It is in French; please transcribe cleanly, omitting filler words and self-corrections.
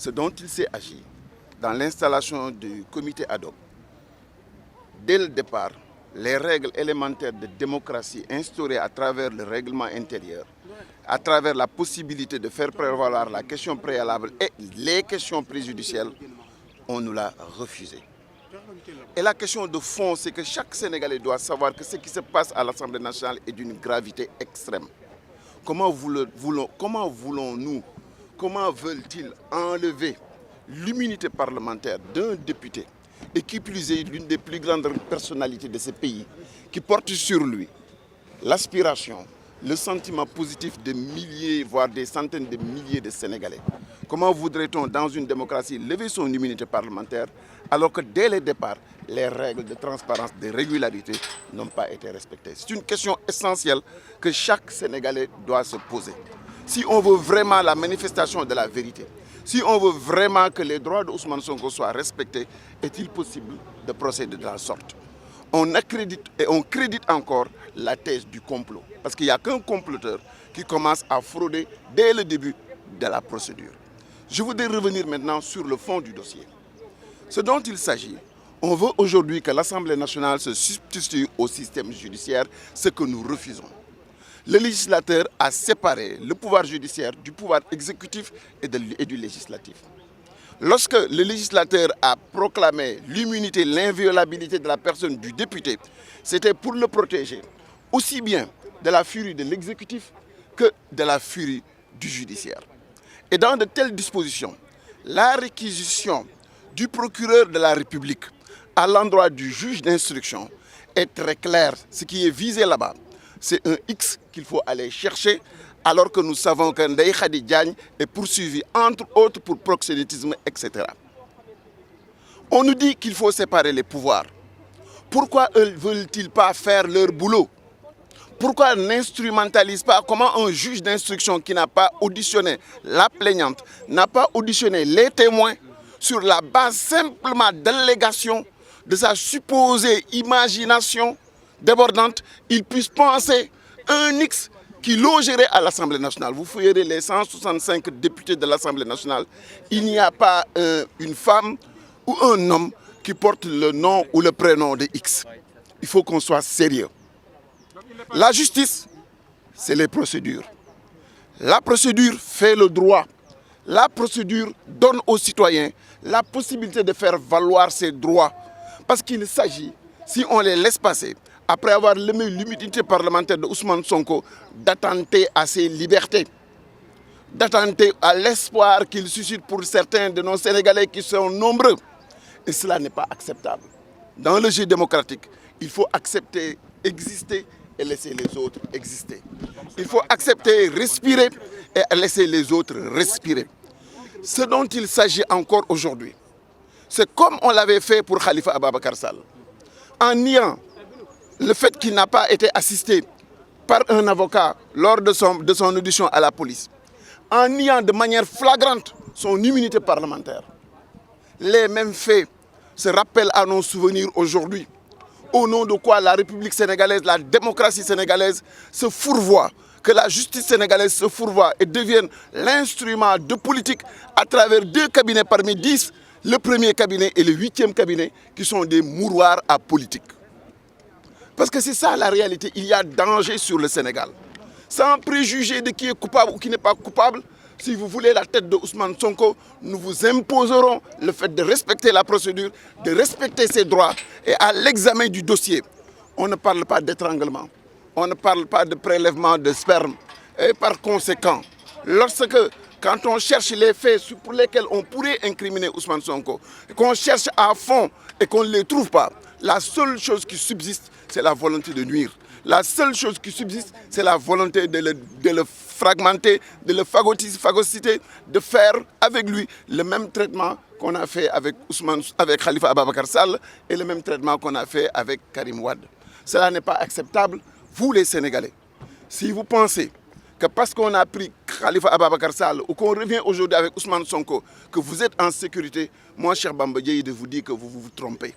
Ce dont il s'est agi dans l'installation du comité ad hoc, dès le départ, les règles élémentaires de démocratie instaurées à travers le règlement intérieur, à travers la possibilité de faire prévaloir la question préalable et les questions préjudicielles, on nous l'a refusé. Et la question de fond, c'est que chaque Sénégalais doit savoir que ce qui se passe à l'Assemblée nationale est d'une gravité extrême. Comment voulons-nous, comment veulent-ils enlever l'immunité parlementaire d'un député et qui plus est l'une des plus grandes personnalités de ce pays, qui porte sur lui l'aspiration, le sentiment positif de milliers, voire des centaines de milliers de Sénégalais. Comment voudrait-on, dans une démocratie, lever son immunité parlementaire alors que dès le départ, les règles de transparence, de régularité n'ont pas été respectées? C'est une question essentielle que chaque Sénégalais doit se poser. Si on veut vraiment la manifestation de la vérité, si on veut vraiment que les droits d'Ousmane Sonko soient respectés, est-il possible de procéder de la sorte? On accrédite et on crédite encore la thèse du complot. Parce qu'il n'y a qu'un comploteur qui commence à frauder dès le début de la procédure. Je voudrais revenir maintenant sur le fond du dossier. Ce dont il s'agit, on veut aujourd'hui que l'Assemblée nationale se substitue au système judiciaire, ce que nous refusons. Le législateur a séparé le pouvoir judiciaire du pouvoir exécutif et du législatif. Lorsque le législateur a proclamé l'immunité, l'inviolabilité de la personne du député, c'était pour le protéger aussi bien de la furie de l'exécutif que de la furie du judiciaire. Et dans de telles dispositions, la réquisition du procureur de la République à l'endroit du juge d'instruction est très claire. Ce qui est visé là-bas, c'est un X qu'il faut aller chercher, alors que nous savons que Ndeye Khady Diagne est poursuivi, entre autres, pour proxénétisme, etc. On nous dit qu'il faut séparer les pouvoirs. Pourquoi eux ne veulent-ils pas faire leur boulot? Pourquoi n'instrumentalisent pas comment un juge d'instruction qui n'a pas auditionné la plaignante, n'a pas auditionné les témoins, sur la base simplement d'allégations, de sa supposée imagination débordante, il puisse penser un X qui logerait à l'Assemblée nationale. Vous fouillerez les 165 députés de l'Assemblée nationale. Il n'y a pas une femme ou un homme qui porte le nom ou le prénom de X. Il faut qu'on soit sérieux. La justice, c'est les procédures. La procédure fait le droit. La procédure donne aux citoyens la possibilité de faire valoir ses droits. Parce qu'il s'agit, si on les laisse passer, après avoir levé l'immunité parlementaire de Ousmane Sonko, d'attenter à ses libertés, d'attenter à l'espoir qu'il suscite pour certains de nos Sénégalais qui sont nombreux. Et cela n'est pas acceptable. Dans le jeu démocratique, il faut accepter, exister et laisser les autres exister. Il faut accepter, respirer et laisser les autres respirer. Ce dont il s'agit encore aujourd'hui, c'est comme on l'avait fait pour Khalifa Ababacar Sall, en niant le fait qu'il n'a pas été assisté par un avocat lors de son audition à la police, en niant de manière flagrante son immunité parlementaire. Les mêmes faits se rappellent à nos souvenirs aujourd'hui, au nom de quoi la République sénégalaise, la démocratie sénégalaise se fourvoie, que la justice sénégalaise se fourvoie et devienne l'instrument de politique à travers 2 cabinets parmi 10, le premier cabinet et le 8e cabinet, qui sont des mouroirs à politique. Parce que c'est ça la réalité, il y a danger sur le Sénégal. Sans préjuger de qui est coupable ou qui n'est pas coupable, si vous voulez la tête de Ousmane Sonko, nous vous imposerons le fait de respecter la procédure, de respecter ses droits. Et à l'examen du dossier, on ne parle pas d'étranglement, on ne parle pas de prélèvement de sperme. Et par conséquent, quand on cherche les faits pour lesquels on pourrait incriminer Ousmane Sonko, qu'on cherche à fond et qu'on ne les trouve pas, la seule chose qui subsiste, c'est la volonté de nuire. La seule chose qui subsiste, c'est la volonté de le fragmenter, de le phagocyter, de faire avec lui le même traitement qu'on a fait avec Khalifa Ababacar Sall et le même traitement qu'on a fait avec Karim Wade. Cela n'est pas acceptable, vous les Sénégalais. Si vous pensez que parce qu'on a pris Khalifa Ababacar Sall ou qu'on revient aujourd'hui avec Ousmane Sonko, que vous êtes en sécurité, moi, cher Bamba Dièye, de vous dire que vous vous trompez.